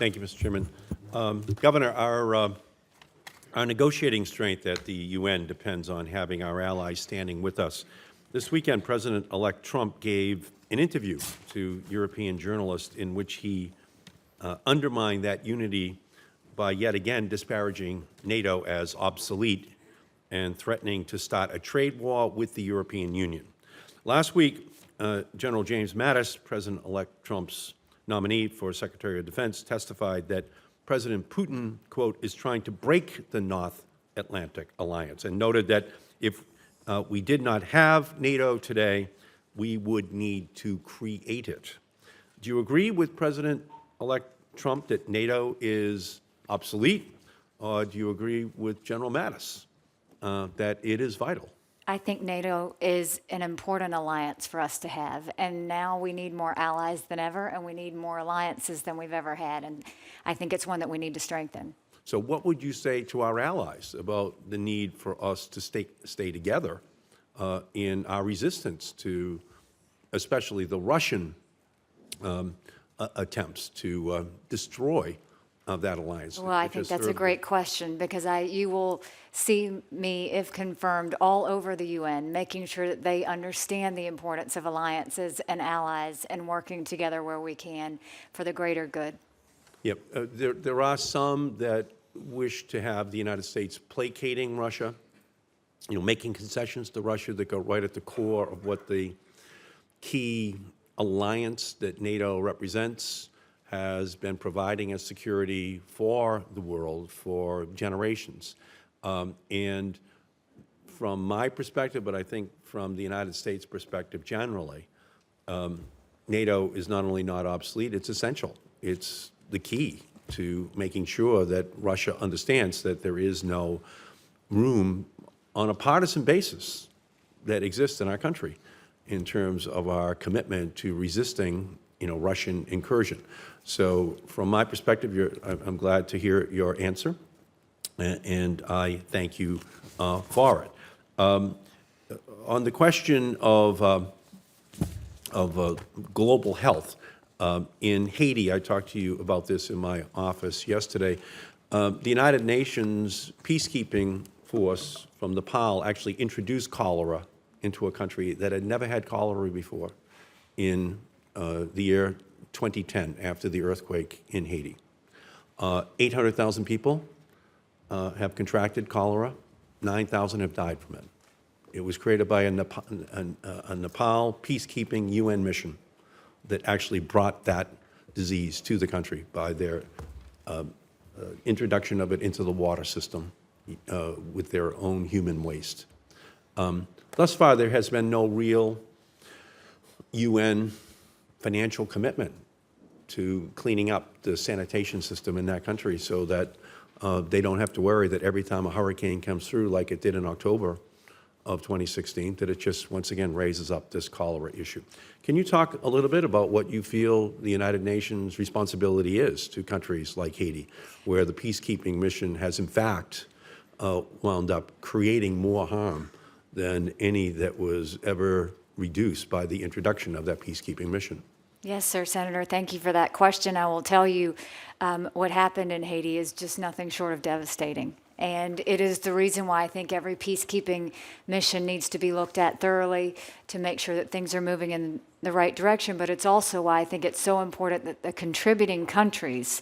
Thank you, Mr. Chairman. Governor, our negotiating strength at the UN depends on having our allies standing with us. This weekend, President-elect Trump gave an interview to European journalists in which he undermined that unity by yet again disparaging NATO as obsolete and threatening to start a trade war with the European Union. Last week, General James Mattis, President-elect Trump's nominee for Secretary of Defense, testified that President Putin, quote, is trying to break the North Atlantic Alliance, and noted that if we did not have NATO today, we would need to create it. Do you agree with President-elect Trump that NATO is obsolete, or do you agree with General Mattis that it is vital? I think NATO is an important alliance for us to have, and now we need more allies than ever, and we need more alliances than we've ever had, and I think it's one that we need to strengthen. So what would you say to our allies about the need for us to stay together in our resistance to especially the Russian attempts to destroy that alliance? Well, I think that's a great question, because you will see me, if confirmed, all over the UN, making sure that they understand the importance of alliances and allies and working together where we can for the greater good. Yep. There are some that wish to have the United States placating Russia, making concessions to Russia that go right at the core of what the key alliance that NATO represents has been providing us security for the world for generations. And from my perspective, but I think from the United States perspective generally, NATO is not only not obsolete, it's essential. It's the key to making sure that Russia understands that there is no room on a partisan basis that exists in our country in terms of our commitment to resisting Russian incursion. So from my perspective, I'm glad to hear your answer, and I thank you for it. On the question of global health, in Haiti, I talked to you about this in my office yesterday. The United Nations peacekeeping force from Nepal actually introduced cholera into a country that had never had cholera before in the year 2010, after the earthquake in Haiti. 800,000 people have contracted cholera. 9,000 have died from it. It was created by a Nepal peacekeeping UN mission that actually brought that disease to the country by their introduction of it into the water system with their own human waste. Thus far, there has been no real UN financial commitment to cleaning up the sanitation system in that country so that they don't have to worry that every time a hurricane comes through, like it did in October of 2016, that it just once again raises up this cholera issue. Can you talk a little bit about what you feel the United Nations responsibility is to countries like Haiti, where the peacekeeping mission has in fact wound up creating more harm than any that was ever reduced by the introduction of that peacekeeping mission? Yes, sir, Senator. Thank you for that question. I will tell you what happened in Haiti is just nothing short of devastating. And it is the reason why I think every peacekeeping mission needs to be looked at thoroughly to make sure that things are moving in the right direction. But it's also why I think it's so important that the contributing countries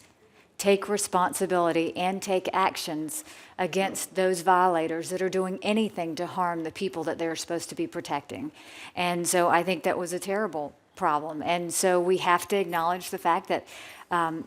take responsibility and take actions against those violators that are doing anything to harm the people that they're supposed to be protecting. And so I think that was a terrible problem. And so we have to acknowledge the fact that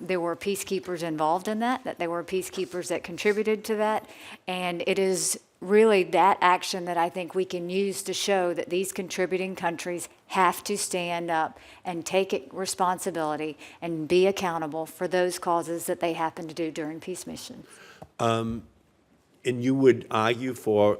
there were peacekeepers involved in that there were peacekeepers that contributed to that. And it is really that action that I think we can use to show that these contributing countries have to stand up and take responsibility and be accountable for those causes that they happen to do during peace missions. And you would argue for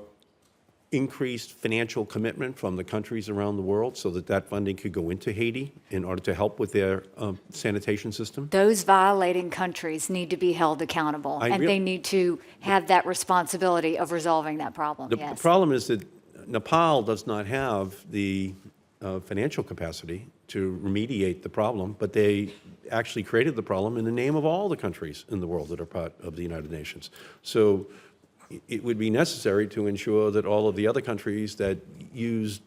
increased financial commitment from the countries around the world so that that funding could go into Haiti in order to help with their sanitation system? Those violating countries need to be held accountable, and they need to have that responsibility of resolving that problem. The problem is that Nepal does not have the financial capacity to remediate the problem, but they actually created the problem in the name of all the countries in the world that are part of the United Nations. So it would be necessary to ensure that all of the other countries that use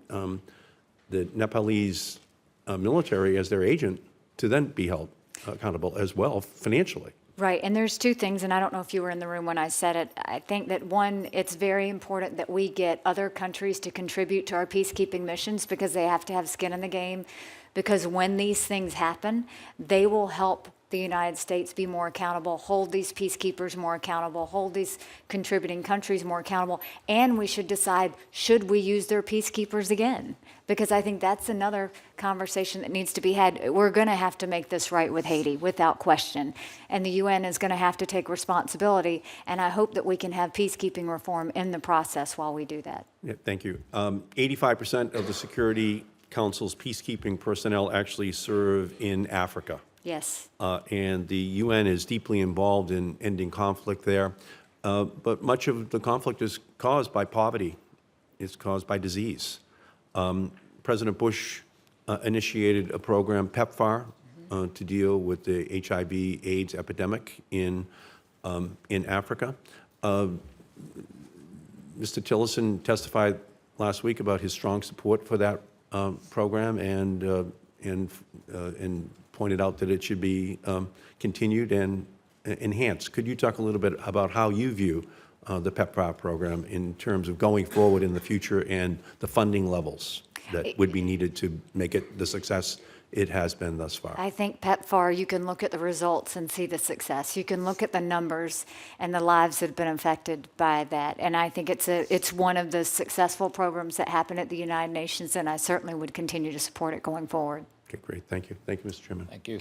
the Nepalese military as their agent to then be held accountable as well financially. Right, and there's two things, and I don't know if you were in the room when I said it. I think that one, it's very important that we get other countries to contribute to our peacekeeping missions because they have to have skin in the game. Because when these things happen, they will help the United States be more accountable, hold these peacekeepers more accountable, hold these contributing countries more accountable, and we should decide, should we use their peacekeepers again? Because I think that's another conversation that needs to be had. We're going to have to make this right with Haiti, without question, and the UN is going to have to take responsibility, and I hope that we can have peacekeeping reform in the process while we do that. Yeah, thank you. 85% of the Security Council's peacekeeping personnel actually serve in Africa. Yes. And the UN is deeply involved in ending conflict there. But much of the conflict is caused by poverty. It's caused by disease. President Bush initiated a program, PEPFAR, to deal with the HIV/AIDS epidemic in Africa. Mr. Tillerson testified last week about his strong support for that program and pointed out that it should be continued and enhanced. Could you talk a little bit about how you view the PEPFAR program in terms of going forward in the future and the funding levels that would be needed to make it the success it has been thus far? I think PEPFAR, you can look at the results and see the success. You can look at the numbers and the lives that have been affected by that. And I think it's one of the successful programs that happen at the United Nations, and I certainly would continue to support it going forward. Okay, great. Thank you. Thank you, Mr. Chairman. Thank you.